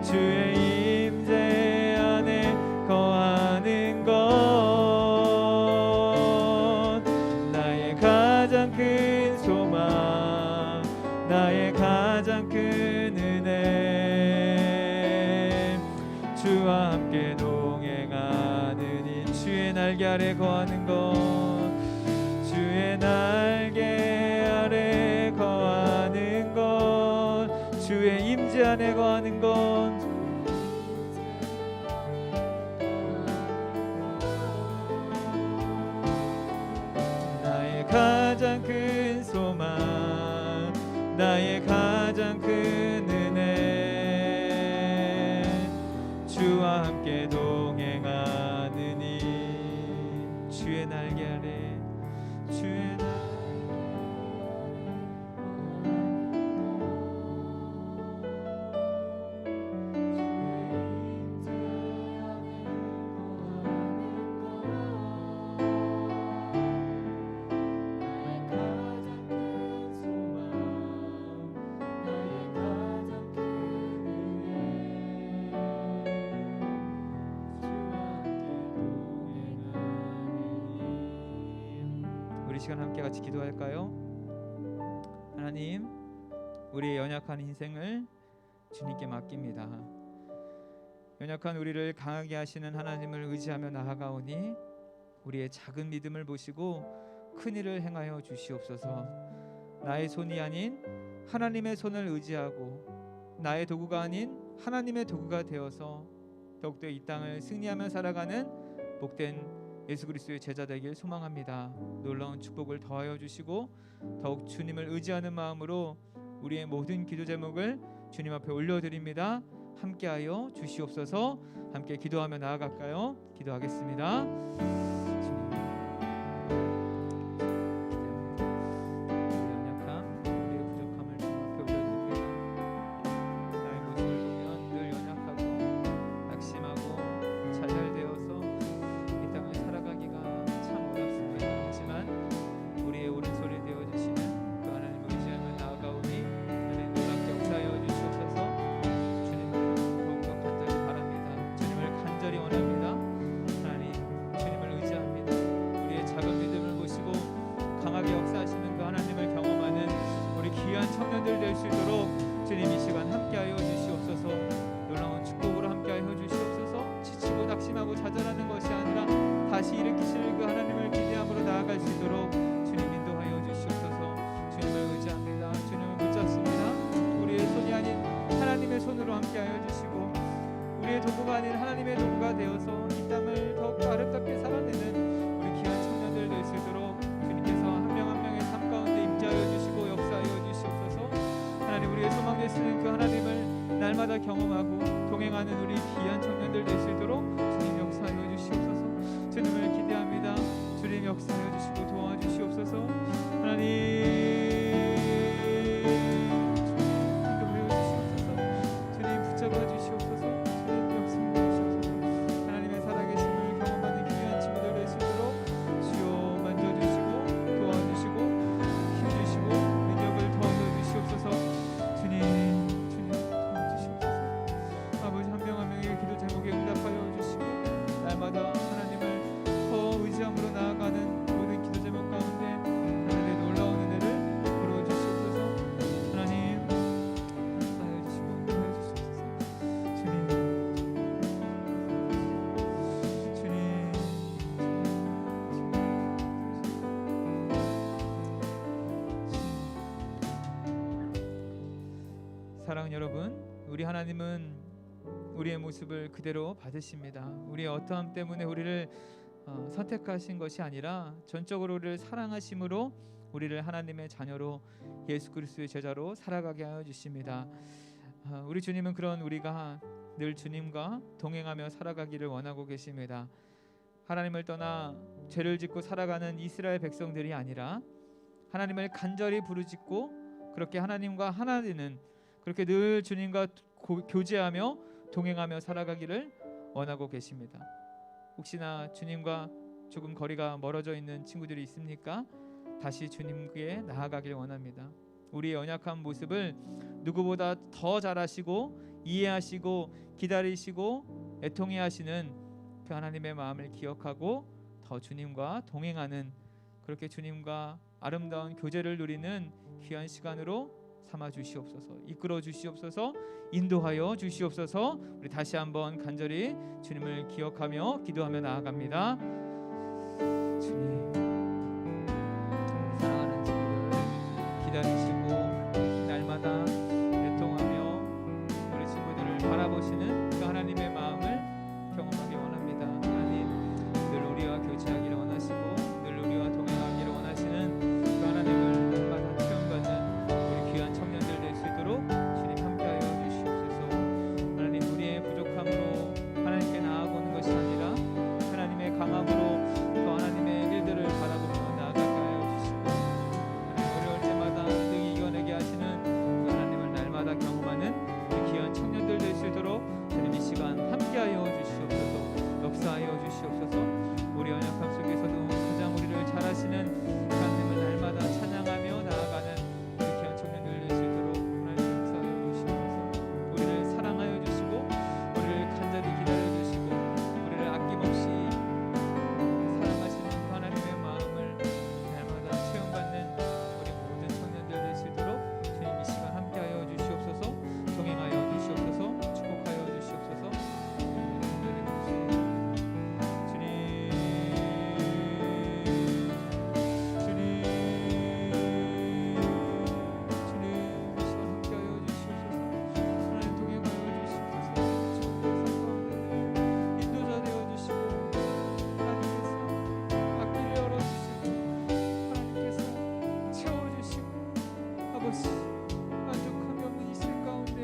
주의 임재 안에 거하는 것, 나의 가장 큰 소망, 나의 가장 큰 은혜, 주와 함께 동행하느니 주의 날개 아래 거하는 것, 주의 날개 아래 거하는 것, 주의 임재 안에 거하는 것, 나의 가장 큰 소망, 나의 가장 큰 은혜, 주와 함께 동행하느니 주의 날개 아래, 주의 시간 함께 같이 기도할까요? 하나님, 우리의 연약한 인생을 주님께 맡깁니다. 연약한 우리를 강하게 하시는 하나님을 의지하며 나아가오니 우리의 작은 믿음을 보시고 큰 일을 행하여 주시옵소서. 나의 손이 아닌 하나님의 손을 의지하고 나의 도구가 아닌 하나님의 도구가 되어서 더욱더 이 땅을 승리하며 살아가는 복된 예수 그리스도의 제자 되길 소망합니다. 놀라운 축복을 더하여 주시고 더욱 주님을 의지하는 마음으로 우리의 모든 기도 제목을 주님 앞에 올려드립니다. 함께하여 주시옵소서. 함께 기도하며 나아갈까요? 기도하겠습니다. 청년들 될 수 있도록 주님 이 시간 함께하여 주시옵소서. 놀라운 축복으로 함께하여 주시옵소서. 지치고 낙심하고 좌절하는 것이 아니라 다시 일으키실 그 하나님을 기대함으로 나아갈 수 있도록 주님 인도하여 주시옵소서. 주님을 의지합니다. 주님을 붙잡습니다. 우리의 손이 아닌 하나님의 손으로 함께하여 주시고 우리의 도구가 아닌 하나님의 도구가 되어서 이 땅을 더욱 아름답게 살아내는 우리 귀한 청년들 될 수 있도록 주님께서 한 명 한 명의 삶 가운데 임재하여 주시고 역사하여 주시옵소서. 하나님, 우리의 소망 되시는 그 하나님을 날마다 경험하고 동행하는 우리 귀한 청년들 될 수 있도록 주님 역사하여 주시옵소서. 주님을 기대합니다. 주님 하나님 역사하여 주시고 도와주시옵소서. 하나님 인도하여 주시옵소서. 주님 붙잡아 주시옵소서. 주님 역사하여 주시옵소서. 하나님의 살아계심을 경험하는 귀한 친구들 될 수 있도록 주여 만져주시고 도와주시고 힘주시고 능력을 더하여 주시옵소서. 주님 도와주시옵소서. 아버지 한 명 한 명의 기도 제목에 응답하여 주시고 날마다 하나님을 더 의지함으로 나아가는 모든 기도 제목 가운데 하나님의 놀라운 은혜를 부어 주시옵소서. 하나님 역사하여 주시고 도와여 주시옵소서. 주님 사랑하는 여러분, 우리 하나님은 우리의 모습을 그대로 받으십니다. 우리의 어떠함 때문에 우리를 선택하신 것이 아니라 전적으로 우리를 사랑하심으로 우리를 하나님의 자녀로 예수 그리스도의 제자로 살아가게 하여 주십니다. 우리 주님은 그런 우리가 늘 주님과 동행하며 살아가기를 원하고 계십니다. 하나님을 떠나 죄를 짓고 살아가는 이스라엘 백성들이 아니라 하나님을 간절히 부르짖고 그렇게 하나님과 하나 되는, 그렇게 늘 주님과 교제하며 동행하며 살아가기를 원하고 계십니다. 혹시나 주님과 조금 거리가 멀어져 있는 친구들이 있습니까? 다시 주님께 나아가길 원합니다. 우리의 연약한 모습을 누구보다 더 잘 아시고 이해하시고 기다리시고 애통해 하시는 그 하나님의 마음을 기억하고 더 주님과 동행하는, 그렇게 주님과 아름다운 교제를 누리는 귀한 시간으로 삼아 주시옵소서. 이끌어 주시옵소서. 인도하여 주시옵소서. 우리 다시 한번 간절히 주님을 기억하며 기도하며 나아갑니다. 주님, 사랑하는 친구들 기다리시고 날마다 애통하며 우리 친구들을 바라보시는 그 하나님의 마음을 경험하기 원합니다. 하나님, 늘 우리와 교제하기를 원하시고 늘 우리와 동행하기를 원하시는 그 하나님을 날마다 체험받는 우리 귀한 청년들 될 수 있도록 주님 함께하여 주시옵소서. 하나님, 우리의 부족함으로 하나님께 나아가는 것이 아니라 하나님의 강함으로 또 하나님의 일들을 바라보며 나아가게 하여 주시고, 하나님 어려울 때마다 능히 이겨내게 하시는 그 하나님을 날마다 경험하는 우리 귀한 청년들 될 수 있도록 주님 이 시간 함께하여 주시옵소서. 역사하여 주시옵소서. 우리 연약함 속에서도 가장 우리를 잘 아시는 그 하나님을 날마다 찬양하며 나아가는 우리 귀한 청년들 될 수 있도록 하나님 역사하여 주시옵소서. 우리를 사랑하여 주시고 우리를 간절히 기다려 주시고 우리를 아낌없이 사랑하시는 그 하나님의 마음을 날마다 체험받는 우리 모든 청년들 될 수 있도록 주님 이 시간 함께하여 주시옵소서. 동행하여 주시옵소서. 축복하여 주시옵소서. 만족함이 없는 이 시간 가운데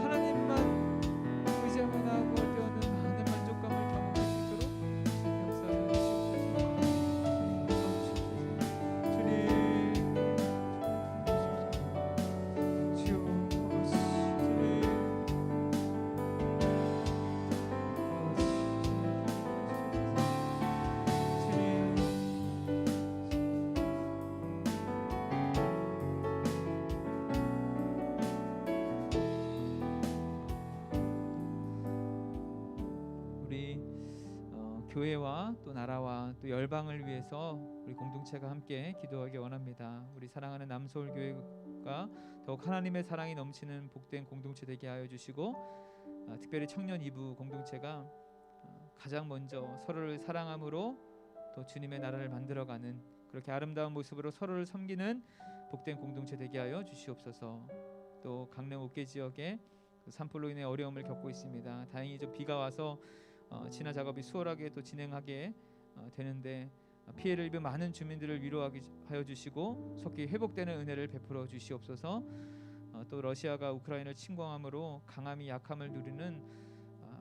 하나님만 의지하며 나아갈 때 얻는 많은 만족감을 경험할 수 있도록 역사하여 주시옵소서. 주님, 주여 우리 교회와 또 나라와 또 열방을 위해서 우리 공동체가 함께 기도하기 원합니다. 우리 사랑하는 남서울 교회가 더욱 하나님의 사랑이 넘치는 복된 공동체 되게 하여 주시고, 특별히 청년 2부 공동체가 가장 먼저 서로를 사랑함으로 또 주님의 나라를 만들어가는 그렇게 아름다운 모습으로 서로를 섬기는 복된 공동체 되게 하여 주시옵소서. 또 강릉 옥계 지역에 산불로 인해 어려움을 겪고 있습니다. 다행히 좀 비가 와서 진화 작업이 수월하게 또 진행하게 되는데 피해를 입은 많은 주민들을 위로하게 하여 주시고 속히 회복되는 은혜를 베풀어 주시옵소서. 또 러시아가 우크라이나를 침공함으로 강함이 약함을 누리는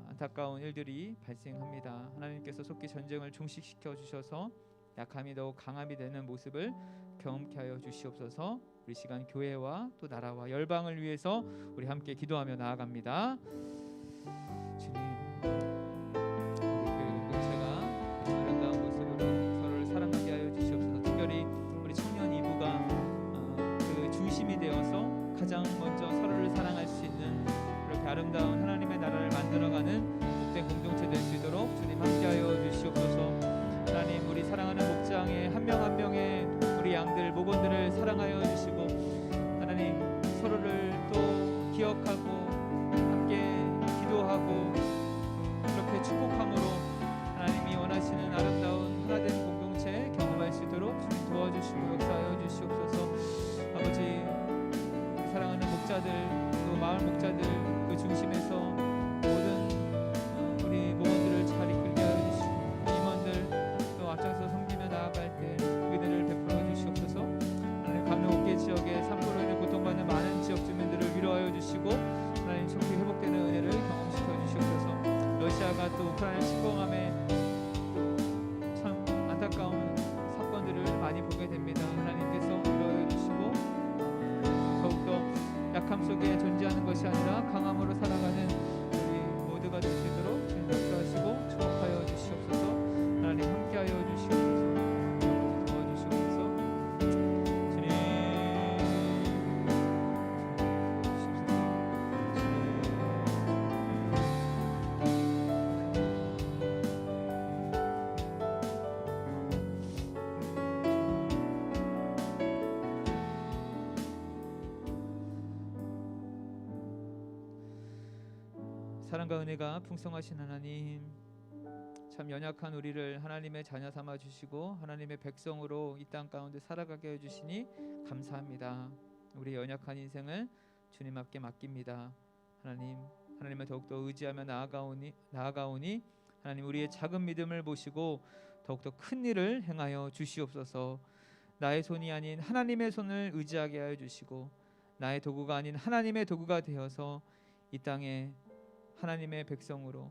안타까운 일들이 발생합니다. 하나님께서 속히 전쟁을 종식시켜 주셔서 약함이 더욱 강함이 되는 모습을 경험케 하여 주시옵소서. 우리 시간 교회와 또 나라와 열방을 위해서 우리 함께 기도하며 나아갑니다. 주님, 우리 교회 공동체가 아름다운 모습으로 서로를 사랑하게 하여 주시옵소서. 특별히 우리 청년 이부가 그 중심이 되어서 가장 먼저 서로를 사랑할 수 있는 그렇게 아름다운 하나님의 나라를 만들어가는 복된 공동체 될 수 있도록 주님 함께하여 주시옵소서. 하나님, 우리 사랑하는 목장의 한 명 한 명의 우리 양들 목원들을 사랑하여 주시고, 하나님 서로를 또 기억하고 함께 기도하고 그렇게 축복함으로 하나님이 원하시는 아름다운 하나된 공동체 경험할 수 있도록 주님 도와주시고 역사하여 주시옵소서. 아버지, 우리 사랑하는 목자들 또 마을 목자들 그 중심에서 모든 우리 목원들을 잘 이끌게 하여 주시고, 임원들 또 앞장서 섬기며 나아갈 때 은혜를 베풀어 주시옵소서. 하나님, 강릉 옥계 지역에 산불로 인해 고통받는 많은 지역 주민들을 위로하여 주시고, 하나님 속히 회복되는 은혜를 경험시켜 주시옵소서. 러시아가 또 우크라이나 침공함에 참 안타까운 사건들을 많이 보게 됩니다. 하나님께서 위로하여 주시고 더욱더 약함 속에 존재하는 것이 아니라 강함으로 살아가는 우리 모두가 될 수 있도록 주님 역사하시고 축복하여 주시옵소서. 하나님 함께하여 주시옵소서. 사랑과 은혜가 풍성하신 하나님, 참 연약한 우리를 하나님의 자녀 삼아 주시고 하나님의 백성으로 이 땅 가운데 살아가게 해 주시니 감사합니다. 우리 연약한 인생을 주님 앞에 맡깁니다. 하나님을 더욱더 의지하며 나아가오니 하나님, 우리의 작은 믿음을 보시고 더욱더 큰 일을 행하여 주시옵소서. 나의 손이 아닌 하나님의 손을 의지하게 하여 주시고, 나의 도구가 아닌 하나님의 도구가 되어서 이 땅에 하나님의 백성으로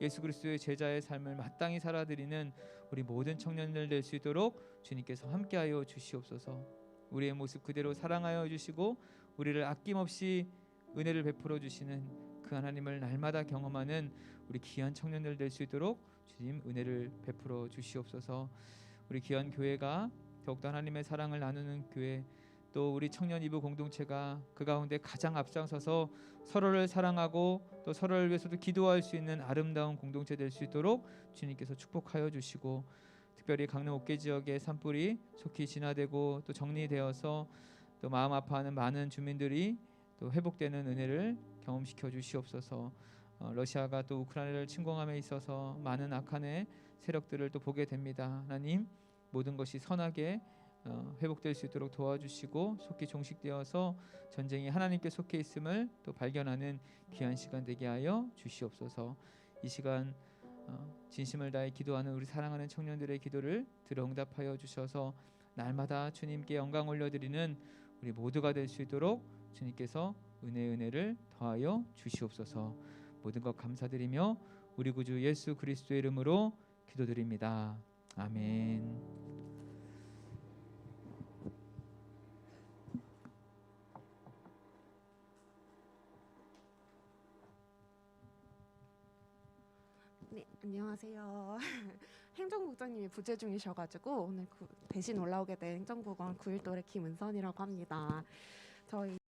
예수 그리스도의 제자의 삶을 마땅히 살아드리는 우리 모든 청년들 될 수 있도록 주님께서 함께하여 주시옵소서. 우리의 모습 그대로 사랑하여 주시고 우리를 아낌없이 은혜를 베풀어 주시는 그 하나님을 날마다 경험하는 우리 귀한 청년들 될 수 있도록 주님 은혜를 베풀어 주시옵소서. 우리 귀한 교회가 더욱더 하나님의 사랑을 나누는 교회, 또 우리 청년 이부 공동체가 그 가운데 가장 앞장서서 서로를 사랑하고 또 서로를 위해서도 기도할 수 있는 아름다운 공동체 될 수 있도록 주님께서 축복하여 주시고, 특별히 강릉 옥계 지역의 산불이 속히 진화되고 또 정리되어서 또 마음 아파하는 많은 주민들이 또 회복되는 은혜를 경험시켜 주시옵소서. 러시아가 또 우크라이나를 침공함에 있어서 많은 악한의 세력들을 또 보게 됩니다. 하나님, 모든 것이 선하게 회복될 수 있도록 도와주시고 속히 종식되어서 전쟁이 하나님께 속해 있음을 또 발견하는 귀한 시간 되게 하여 주시옵소서. 이 시간 진심을 다해 기도하는 우리 사랑하는 청년들의 기도를 들어 응답하여 주셔서 날마다 주님께 영광 올려드리는 우리 모두가 될 수 있도록 주님께서 은혜를 더하여 주시옵소서. 모든 것 감사드리며 우리 구주 예수 그리스도의 이름으로 기도드립니다. 아멘. 네, 안녕하세요. 행정국장님이 부재 중이셔가지고 오늘 대신 올라오게 된 행정국원 9.1돌의 김은선이라고 합니다. 저희